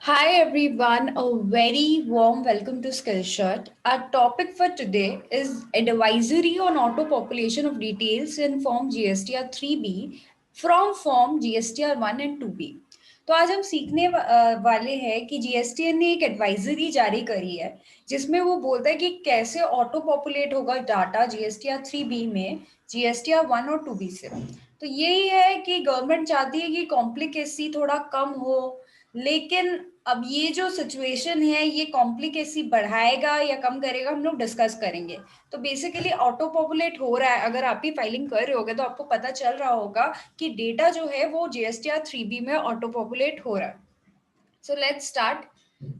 Hi everyone, a very warm welcome to Skillshare. Our topic for today is advisory on auto population of details in form GSTR 3B from form GSTR 1 and 2B. तो आज हम सीखने वाले हैं कि GSTN ने एक advisory जारी करी है जिसमें वो बोलता है कि कैसे ऑटो पॉपुलेट होगा डाटा जीएसटीआर 3B में जीएसटीआर 1 और 2B से। तो यही है कि गवर्नमेंट चाहती है कि कॉम्प्लिकेसी थोड़ा कम हो, लेकिन अब ये जो सिचुएशन है ये कॉम्प्लिकेसी बढ़ाएगा या कम करेगा, हम लोग डिस्कस करेंगे। तो बेसिकली ऑटो पॉपुलेट हो रहा है, अगर आप भी फाइलिंग कर रहे होगे तो आपको पता चल रहा होगा कि डेटा जो है वो जीएसटीआर 3B में ऑटो पॉपुलेट हो रहा है। So let's start.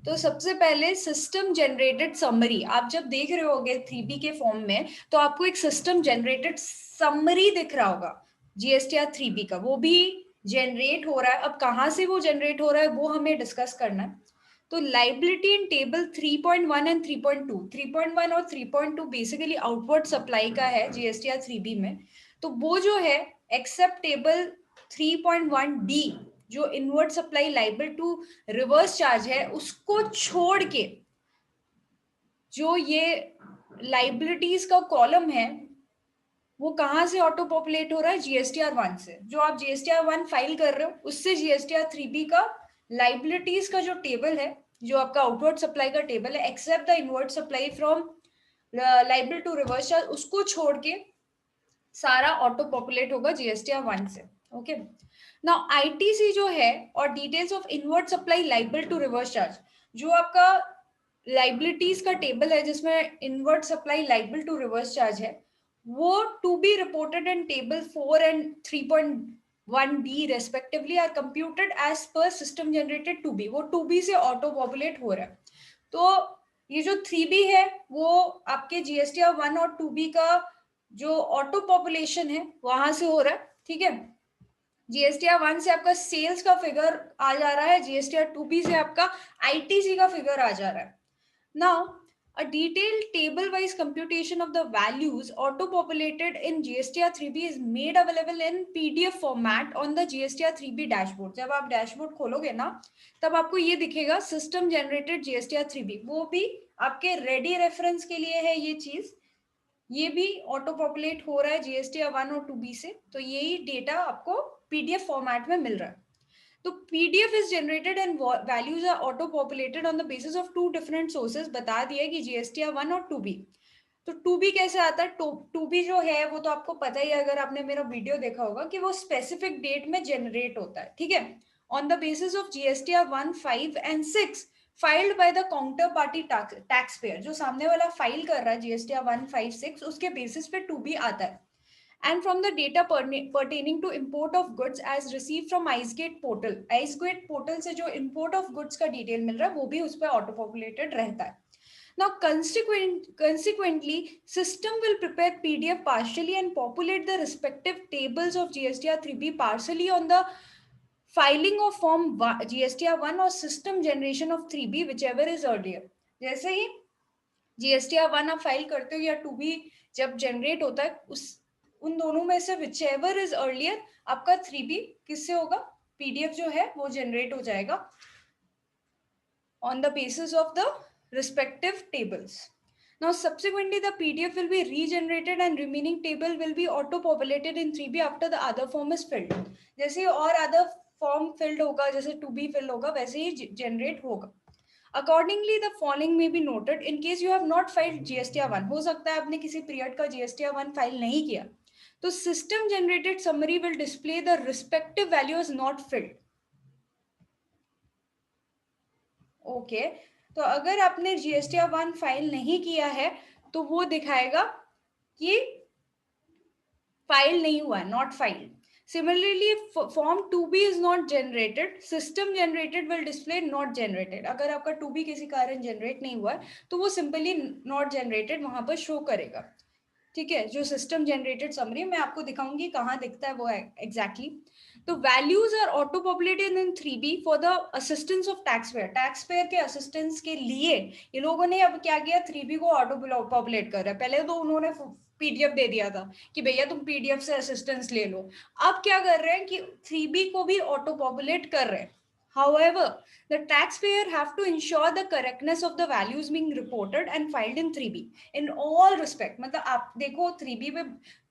तो सबसे पहले सिस्टम जनरेटेड समरी, आप जब देख रहे होगे 3B के फॉर्म में तो आपको एक सिस्टम जनरेटेड समरी दिख रहा होगा जीएसटीआर 3B का, वो भी जनरेट हो रहा है। अब कहाँ से वो जनरेट हो रहा है वो हमें डिस्कस करना है। तो लाइबिलिटी इन टेबल 3.1 एंड 3.2, 3.1 और 3.2 बेसिकली आउटवर्ड सप्लाई का है जीएसटीआर 3B में। तो वो जो है एक्सेप्ट टेबल 3.1D जो inward supply liable to reverse charge है, उसको छोड़ के जो ये लाइबिलिटीज का कॉलम है वो कहाँ से ऑटो पॉपुलेट हो रहा है? जीएसटीआर 1 से। जो आप जीएसटीआर 1 फाइल कर रहे हो उससे जीएसटीआर 3B का लाइबिलिटीज का जो टेबल है, जो आपका आउटवर्ड सप्लाई का टेबल है, except the inward supply from liable to reverse charge, उसको छोड़ के सारा ऑटो पॉपुलेट होगा जीएसटीआर 1 से। ओके, नाउ आईटीसी जो है और details of inward supply liable to reverse charge, जो आपका लाइबिलिटीज का टेबल है जिसमें inward supply liable to reverse charge है, वो to be reported in table 4 and 3.1D respectively are computed as per system generated 2B। वो 2B से auto populate हो रहा है। तो ये जो 3B है वो आपके जीएसटीआर 1 और 2B का जो ऑटो पॉपुलेशन है वहां से हो रहा है। ठीक है, जीएसटीआर 1 से आपका सेल्स का फिगर आ जा रहा है, जीएसटीआर 2B से आपका आईटीसी का फिगर आ जा रहा है। Now a detailed table wise computation of the values auto populated in GSTR 3B is made available in PDF format on the GSTR 3B dashboard। जब आप डैशबोर्ड खोलोगे ना तब आपको ये दिखेगा सिस्टम जनरेटेड GSTR 3B, वो भी आपके रेडी रेफरेंस के लिए है ये चीज। ये भी ऑटो पॉपुलेट हो रहा है जीएसटीआर 1 और 2B से। तो यही डेटा आपको पीडीएफ फॉर्मेट में मिल रहा है। तो PDF is generated and values are auto populated on the basis of two different sources. बता दिया कि जीएसटीआर 1 और 2B। तो 2B कैसे आता है? 2B जो है वो तो आपको पता ही है, अगर आपने मेरा वीडियो देखा होगा, कि वो स्पेसिफिक डेट में जनरेट होता है। ठीक है, on the basis of GSTR 1, 5 and 6 filed by the counter party tax payer. जो सामने वाला फाइल कर रहा है जीएसटीआर 1, 5, 6, उसके बेसिस पे 2B आता है। And from the data pertaining to import of goods as received from IceGate portal, IceGate portal से जो import of goods का डिटेल मिल रहा है वो भी उस पर ऑटो पॉपुलेटेड रहता है। Now consequently system will prepare PDF partially and populate the respective tables of GSTR 3B partially on the filing of form GSTR 1 or system generation of 3B whichever is earlier। जैसे ही GSTR 1 आप file करते हो या 2B जब generate होता है, उस उन दोनों में से whichever is earlier आपका 3B किससे होगा? पीडीएफ जो है वो जनरेट हो जाएगा on the basis of the respective tables. Now subsequently the PDF will be regenerated and remaining table will be auto populated in 3B after the other form is filled। जैसे और other form filled होगा, जैसे 2B fill होगा, वैसे ही generate होगा। Accordingly, the following may be noted in case you have not filed GSTR 1। हो सकता है आपने किसी पीरियड का GSTR 1 फाइल नहीं किया, तो system generated summary will display the respective value is not filled. Okay, तो अगर आपने जीएसटीआर 1 फाइल नहीं किया है तो वो दिखाएगा कि फाइल नहीं हुआ है, not filed. Similarly, if form 2B is not generated, system generated will display not generated। अगर आपका 2B किसी कारण जनरेट नहीं हुआ है तो वो सिंपली नॉट जनरेटेड वहां पर शो करेगा। ठीक है, जो सिस्टम जनरेटेड समरी मैं आपको दिखाऊंगी कहाँ दिखता है वो एग्जैक्टली। तो values are auto populated in 3B for the assistance of tax payer. Tax payer के असिस्टेंस के लिए ये लोगों ने अब क्या किया, 3B को ऑटो पॉपुलेट कर रहा है। पहले तो उन्होंने पीडीएफ दे दिया था कि भैया तुम पीडीएफ से असिस्टेंस ले लो। अब क्या कर रहे हैं कि 3B को भी ऑटो पॉपुलेट कर रहे हैं। However, the taxpayer have to ensure the correctness of the values being reported and filed in 3B in all respect. मतलब आप देखो 3B पे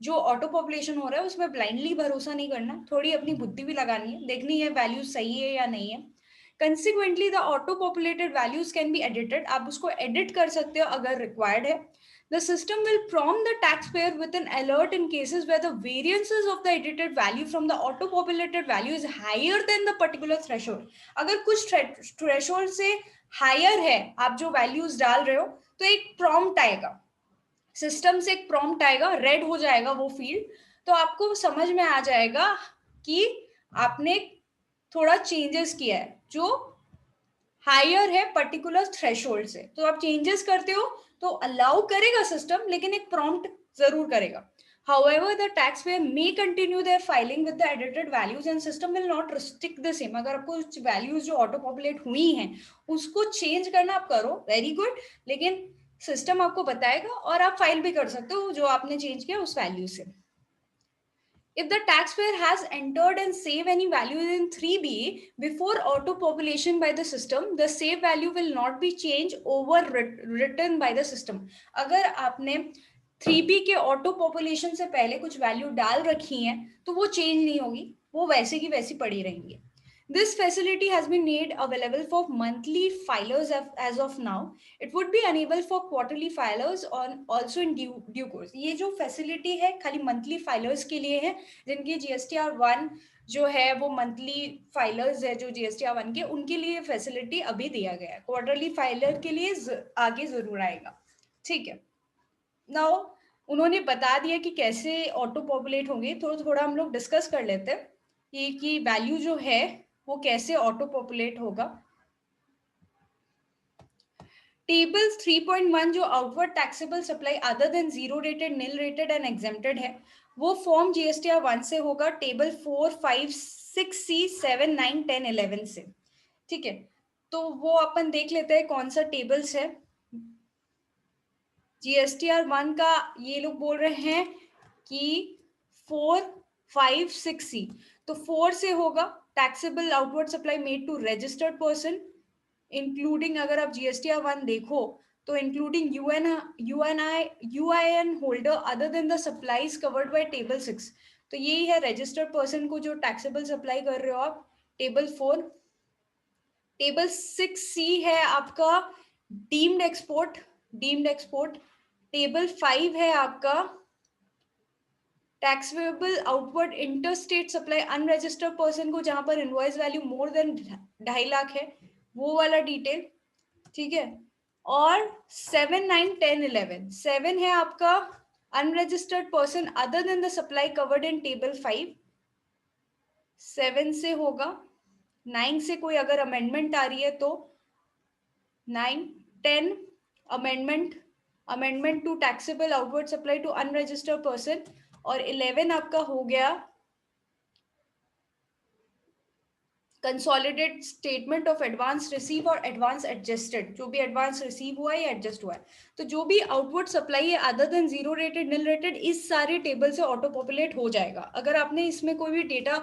जो ऑटो पॉपुलेशन हो रहा है उसमें ब्लाइंडली भरोसा नहीं करना, थोड़ी अपनी बुद्धि भी लगानी है, देखनी है वैल्यू सही है या नहीं है. Consequently, the auto-populated values can be edited. आप उसको edit कर सकते हो अगर required है. The system will prompt the taxpayer with an alert in cases where the variances of the edited value from the auto-populated value is higher than the particular threshold. अगर कुछ threshold से higher है, आप जो values डाल रहे हो, तो एक prompt आएगा. सिस्टम से एक प्रॉम्प्ट आएगा, रेड हो जाएगा वो फील्ड, तो आपको समझ में आ जाएगा कि आपने थोड़ा चेंजेस किया है जो हायर है पर्टिकुलर थ्रेशोल्ड से. तो आप चेंजेस करते हो तो अलाउ करेगा सिस्टम, लेकिन एक प्रॉम्प्ट जरूर करेगा. However, the taxpayer may continue their filing with the edited values and system will not restrict the same. अगर आपको values जो auto populate हुई हैं उसको change करना आप करो, very good, लेकिन सिस्टम आपको बताएगा और आप फाइल भी कर सकते हो जो आपने चेंज किया उस वैल्यू से. If the taxpayer has entered and save any value in 3B before auto population by the system, the save value will not be changed over written by the system. अगर आपने 3B के auto population से पहले कुछ value डाल रखी हैं तो वो change नहीं होगी, वो वैसे की वैसी पड़ी रहेंगी. This facility has been made available for monthly filers as of now. It would be enabled for quarterly filers on also in due course. ये जो facility है खाली monthly filers के लिए है, जिनकी GSTR 1 जो है वो monthly filers है जो GSTR 1 के, उनके लिए facility अभी दिया गया है. Quarterly filer के लिए आगे जरूर आएगा. ठीक है. Now उन्होंने बता दिया कि कैसे ऑटो पॉपुलेट होंगे, तो थोड़ा हम लोग डिस्कस कर लेते हैं कि वैल्यू जो है वो कैसे ऑटो पॉपुलेट होगा. टेबल 3.1 जो outward taxable supply other than zero rated, nil rated and exempted है, वो फॉर्म जीएसटीआर 1 से होगा, टेबल 4, 5, 6C, 7, 9, 10, 11 से. ठीक है, तो वो अपन देख लेते हैं कौन सा टेबल्स है. जीएसटीआर 1 का ये लोग बोल रहे हैं कि 4, 5, 6C. तो 4 से होगा taxable outward supply made to registered person, including अगर आप जीएसटीआर 1 देखो तो including UIN holder other than the supplies covered by table 6. तो यही है रजिस्टर्ड पर्सन को जो टैक्सेबल सप्लाई कर रहे हो आप. टेबल 4. टेबल 6C है आपका डीम्ड एक्सपोर्ट. टेबल 5 है आपका taxable outward interstate supply unregistered person को, जहां पर invoice value more than 2.5 lakh है, वो वाला डिटेल. ठीक है. और 7, 9, 10, 11. 7 है आपका unregistered person other than the supply covered in table 5. 7 से होगा. 9 से कोई अगर अमेंडमेंट आ रही है तो 9, 10 amendment to taxable outward supply to unregistered person. और 11 आपका हो गया consolidate statement of advance receive और एडवांस एडजस्टेड, जो भी एडवांस रिसीव हुआ है या एडजस्ट हुआ है. तो जो भी आउटवर्ड सप्लाई है other than zero rated, nil rated, इस सारे टेबल से ऑटो पॉपुलेट हो जाएगा. अगर आपने इसमें कोई भी डेटा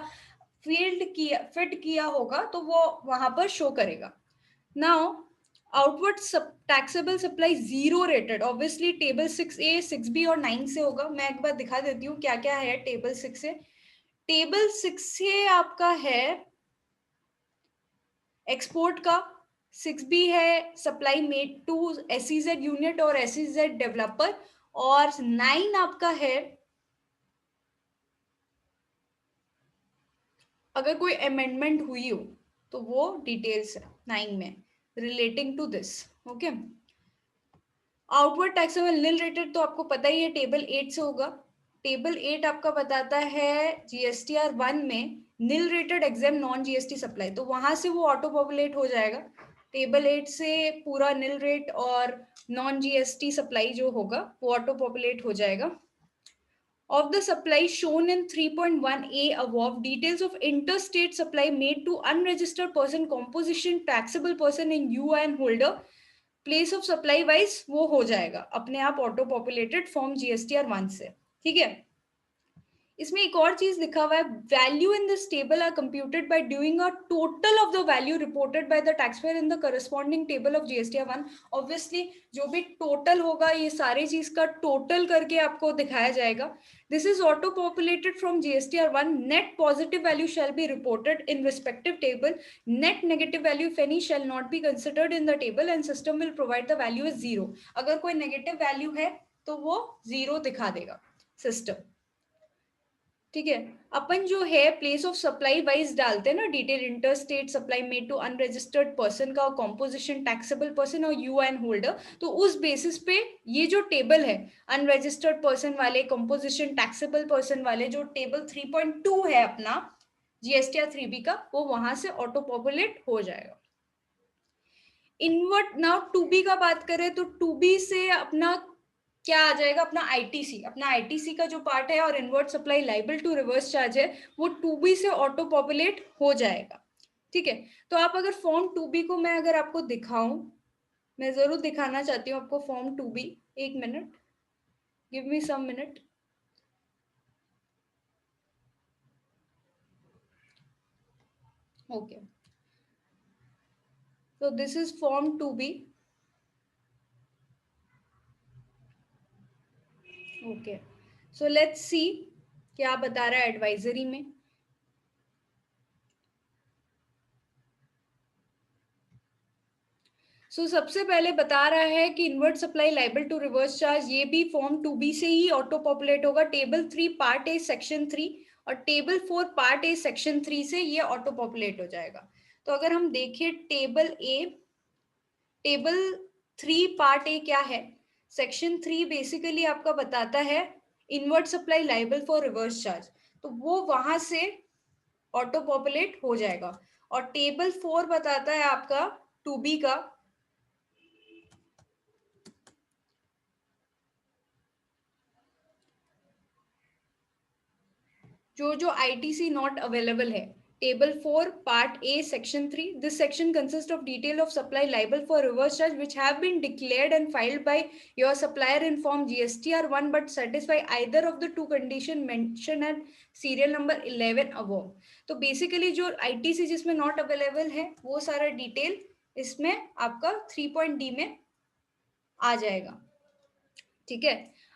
फिट किया होगा तो वो वहां पर शो करेगा. Now outward taxable supply zero rated obviously table 6A, 6B और 9 से होगा. मैं एक बार दिखा देती हूँ क्या क्या है टेबल 6 से. टेबल 6 से आपका है एक्सपोर्ट का. 6B है supply made to SEZ unit और एसईजेड डेवलपर. और 9 आपका है अगर कोई अमेंडमेंट हुई हो तो वो डिटेल्स है 9 में relating to this. Okay. Outward taxable nil rated तो आपको पता ही है टेबल 8 से होगा. टेबल 8 आपका बताता है जीएसटीआर 1 में nil rated exempt non GST supply, तो वहां से वो ऑटो पॉपुलेट हो जाएगा. टेबल 8 से पूरा नील रेट और नॉन जीएसटी सप्लाई जो होगा वो ऑटो पॉपुलेट हो जाएगा. Of the supply shown in 3.1A above, details of interstate supply made to unregistered person, composition, taxable person in UIN holder, place of supply wise वो हो जाएगा अपने आप ऑटो पॉपुलेटेड फॉर्म जीएसटीआर 1 से. ठीक है. इसमें एक और चीज लिखा हुआ है, value in this table are computed by doing a total of the value reported by the taxpayer in the corresponding table of GSTR 1। Obviously जो भी टोटल होगा ये सारी चीज का टोटल करके आपको दिखाया जाएगा। This is auto populated from GSTR 1। Net positive value shall be reported in respective table. Net negative value if any shall not be considered in the table and system will provide the value is 0। अगर कोई negative value है तो वो 0 दिखा देगा system. ठीक है, अपन जो है प्लेस ऑफ सप्लाई वाइज डालते हैं ना, detail inter state supply made to unregistered person का, कॉम्पोजिशन टैक्सेबल पर्सन और यूएन होल्डर। तो उस बेसिस पे ये जो टेबल है अनरजिस्टर्ड पर्सन वाले, कॉम्पोजिशन टैक्सेबल पर्सन वाले, जो टेबल 3.2 है अपना जीएसटीआर 3B का, वो वहां से ऑटो पॉपुलेट हो जाएगा। इनवर्ट नाउ 2B का बात करें तो 2B से अपना क्या आ जाएगा, अपना आईटीसी। अपना आईटीसी का जो पार्ट है और inward supply liable to reverse charge है, वो 2B से ऑटो पॉपुलेट हो जाएगा। ठीक है, तो आप अगर फॉर्म 2B को मैं अगर आपको दिखाऊं, मैं जरूर दिखाना चाहती हूँ आपको फॉर्म 2B। एक मिनट, गिव मी सम मिनट। ओके, तो this is form 2B। Okay, so let's see क्या बता रहा है एडवाइजरी में। सबसे पहले बता रहा है कि inward supply liable to reverse charge, ये भी फॉर्म 2B से ही ऑटो पॉपुलेट होगा। टेबल 3 पार्ट ए सेक्शन 3 और टेबल 4 पार्ट ए सेक्शन 3 से ये ऑटो पॉपुलेट हो जाएगा। तो अगर हम देखें टेबल 3 पार्ट ए क्या है, सेक्शन 3 बेसिकली आपका बताता है inward supply liable for reverse charge, तो वो वहां से ऑटो पॉपुलेट हो जाएगा। और टेबल 4 बताता है आपका 2B का, जो जो आईटीसी नॉट अवेलेबल है। Table 4 part A section 3, this section consist of detail of supply liable for reverse charge which have been declared and filed by your supplier in form GSTR 1 but satisfy either of the two condition mention at serial number 11 above. तो basically जो ITC जिसमें not available है वो सारा detail इसमें आपका 3.D में आ जाएगा। ठीक है,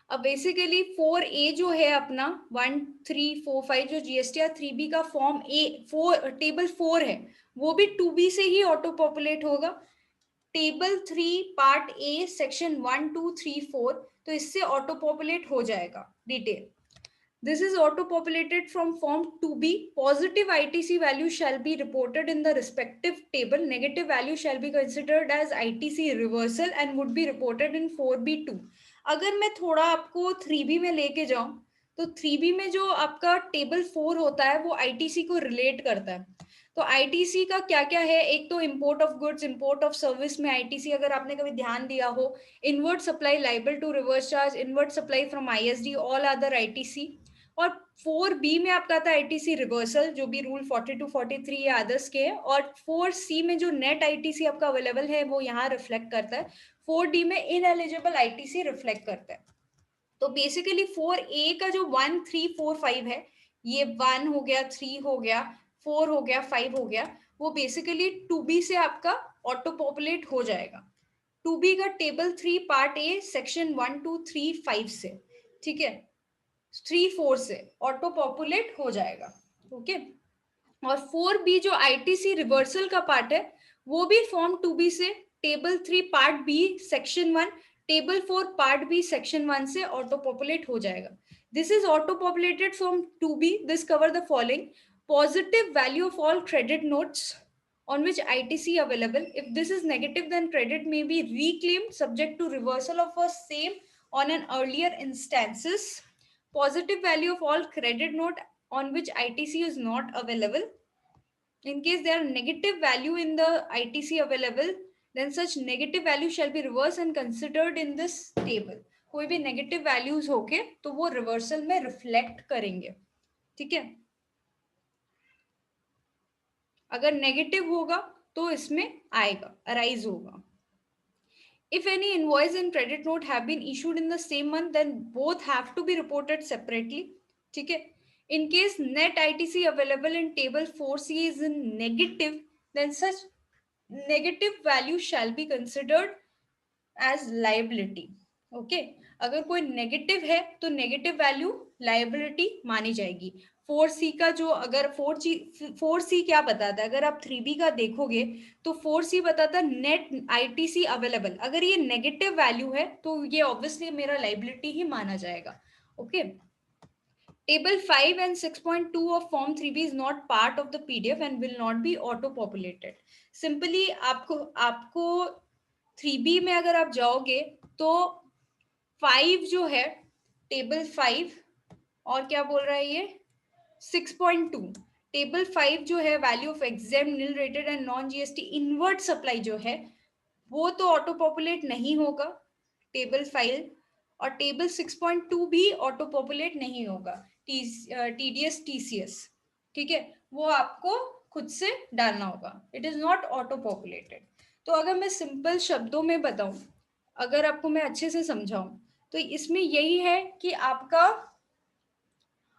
अब बेसिकली 4A जो है अपना 1 3 4 5 जो जीएसटीआर 3B का फॉर्म ए 4 टेबल 4 है, वो भी 2B से ही ऑटो पॉपुलेट होगा। टेबल 3 पार्ट ए सेक्शन 1 2 3 4, तो इससे ऑटो पॉपुलेट हो जाएगा detail. This is auto-populated from form 2B. Positive ITC value shall be reported in the respective table. Negative value shall be considered as ITC reversal and would be reported in 4B2. अगर मैं थोड़ा आपको 3B में लेके जाऊं, तो 3B में जो आपका टेबल 4 होता है वो ITC को रिलेट करता है। तो आईटीसी का क्या क्या है, एक तो import of goods, import of service में आईटीसी अगर आपने कभी ध्यान दिया हो, inward supply liable to reverse charge, inward supply from ISD, all other ITC. और 4B में आपका आता है आईटीसी रिवर्सल, जो भी रूल 42 43 या अदर्स के है। और 4C में जो नेट आईटीसी आपका अवेलेबल है वो यहाँ रिफ्लेक्ट करता है। 4D में इनएलिजिबल आईटीसी रिफ्लेक्ट करता है। तो बेसिकली 4A का जो 1 3 4 5 है, ये 1 हो गया, 3 हो गया, 4 हो गया, 5 हो गया, वो बेसिकली 2B से आपका ऑटो पॉपुलेट हो जाएगा। 2B का टेबल 3 पार्ट ए सेक्शन 1 2 3 5 से, ठीक है, 3 4 से ऑटो पॉपुलेट हो जाएगा। ओके, और 4B जो आईटीसी रिवर्सल का पार्ट है, वो भी फॉर्म 2B से table 3 part B section 1, table 4 part B section 1 से ऑटो पॉपुलेट हो जाएगा। This is auto populated from 2B. This cover the following: positive value of all credit notes on which ITC available. If this is negative, then credit may be reclaimed subject to reversal of a same on an earlier instances. Positive value of all credit note on which ITC is not available. In case there are negative value in the ITC available, then such negative value shall be reversed and considered in this table. कोई भी negative values होके तो वो reversal में reflect करेंगे। ठीक है, अगर नेगेटिव होगा तो इसमें आएगा, अराइज होगा। If any invoice and credit note have been issued in the same month, then both have to be reported separately. ठीक है, In case net ITC available in table 4C is in negative, then such negative value shall be considered as liability. Okay अगर कोई negative है तो negative value liability मानी जाएगी। 4C का जो अगर 4C क्या बताता है, अगर आप 3B का देखोगे तो 4C बताता है नेट आईटीसी अवेलेबल, अगर ये नेगेटिव वैल्यू है तो ये ऑब्वियसली मेरा लाइबिलिटी ही माना जाएगा। Okay Table 5 and 6.2 of Form 3B is not part of the PDF and will not be auto-populated. Simply आपको 3B में अगर आप जाओगे तो 5 जो है टेबल 5 और क्या बोल रहा है ये 6.2 टेबल 5 जो है value of exempt nil rated and non GST inward supply जो है वो तो ऑटो पॉपुलेट नहीं होगा टेबल 5 और टेबल 6.2 भी ऑटो पॉपुलेट नहीं होगा टीडीएस टीसीएस। ठीक है वो आपको खुद से डालना होगा, it is not auto populated. तो अगर मैं सिंपल शब्दों में बताऊं, अगर आपको मैं अच्छे से समझाऊं तो इसमें यही है कि आपका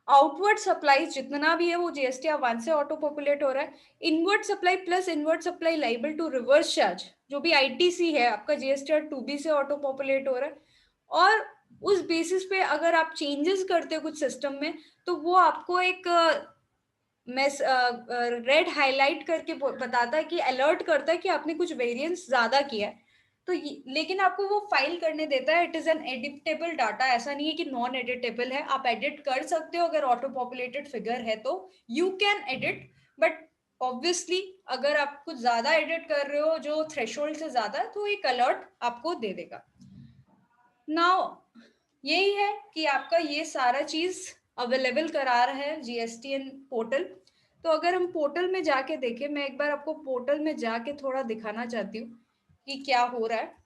आउटवर्ड सप्लाई जितना भी है वो जीएसटीआर 1 से ऑटो पॉपुलेट हो रहा है। Inward supply plus inward supply liable to reverse charge जो भी आईटीसी है आपका जीएसटीआर 2B से ऑटो पॉपुलेट हो रहा है। और उस बेसिस पे अगर आप चेंजेस करते हो कुछ सिस्टम में तो वो आपको एक रेड हाईलाइट करके बताता है कि अलर्ट करता है कि आपने कुछ वेरिएंस ज्यादा किया है। तो लेकिन आपको वो फाइल करने देता है। It is an editable data, ऐसा नहीं है कि नॉन एडिटेबल है, आप एडिट कर सकते हो अगर ऑटो पॉपुलेटेड फिगर है तो you can edit. But obviously अगर आप कुछ ज्यादा एडिट कर रहे हो जो थ्रेशोल्ड से ज्यादा तो एक अलर्ट आपको दे देगा। नाउ यही है कि आपका ये सारा चीज अवेलेबल करा रहा है जीएसटीएन पोर्टल। तो अगर हम पोर्टल में जाके देखें, मैं एक बार आपको पोर्टल में जाके थोड़ा दिखाना चाहती हूँ कि क्या हो रहा है।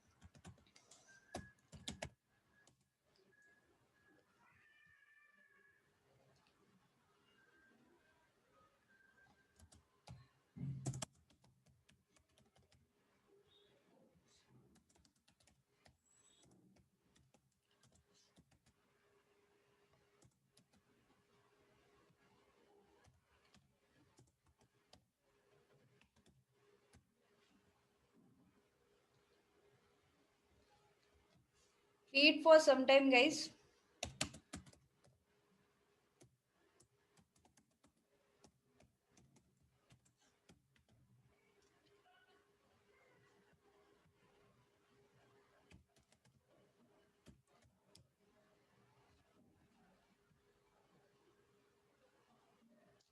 Wait for some time, guys.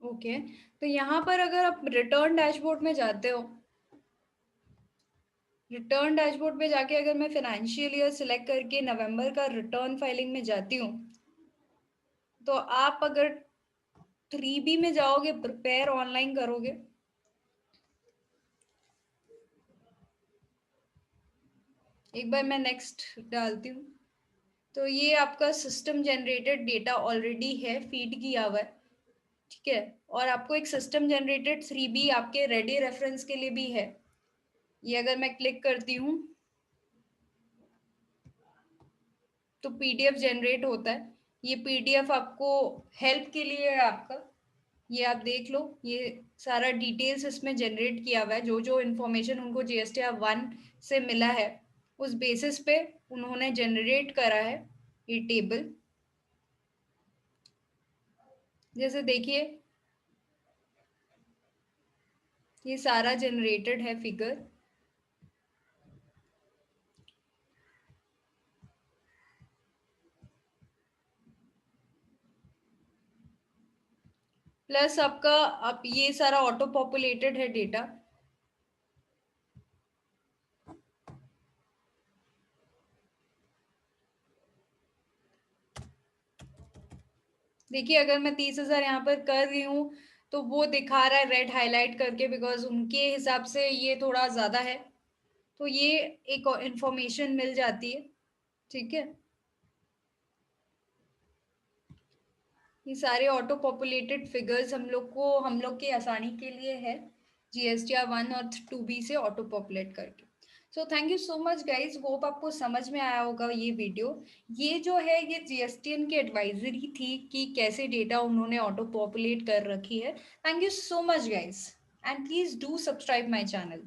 Okay तो यहाँ पर अगर आप रिटर्न डैशबोर्ड में जाते हो, रिटर्न डैशबोर्ड में जाके अगर मैं फाइनेंशियल ईयर सिलेक्ट करके नवंबर का रिटर्न फाइलिंग में जाती हूँ तो आप अगर 3B में जाओगे, प्रिपेयर ऑनलाइन करोगे, एक बार मैं नेक्स्ट डालती हूँ तो ये आपका सिस्टम जनरेटेड डेटा ऑलरेडी है, फीड किया हुआ है। ठीक है और आपको एक सिस्टम जनरेटेड 3B आपके रेडी रेफरेंस के लिए भी है। ये अगर मैं क्लिक करती हूँ तो पीडीएफ जनरेट होता है। ये पीडीएफ आपको हेल्प के लिए है आपका, ये आप देख लो, ये सारा डिटेल्स इसमें जनरेट किया हुआ है। जो जो इन्फॉर्मेशन उनको जीएसटीआर 1 से मिला है उस बेसिस पे उन्होंने जनरेट करा है ये टेबल। जैसे देखिए ये सारा जनरेटेड है फिगर। प्लस आपका अब ये सारा ऑटो पॉपुलेटेड है डेटा। देखिए अगर मैं 30,000 यहाँ पर कर रही हूँ तो वो दिखा रहा है रेड हाईलाइट करके, बिकॉज उनके हिसाब से ये थोड़ा ज्यादा है तो ये एक इंफॉर्मेशन मिल जाती है। ठीक है ये सारे ऑटो पॉपुलेटेड फिगर्स हम लोग की आसानी के लिए है जीएसटीआर 1 और 2B से ऑटो पॉपुलेट करके। So thank you so much guys, hope आपको समझ में आया होगा ये वीडियो। ये जो है ये जीएसटीएन की एडवाइजरी थी कि कैसे डेटा उन्होंने ऑटो पॉपुलेट कर रखी है। Thank you so much guys, and please do subscribe my channel.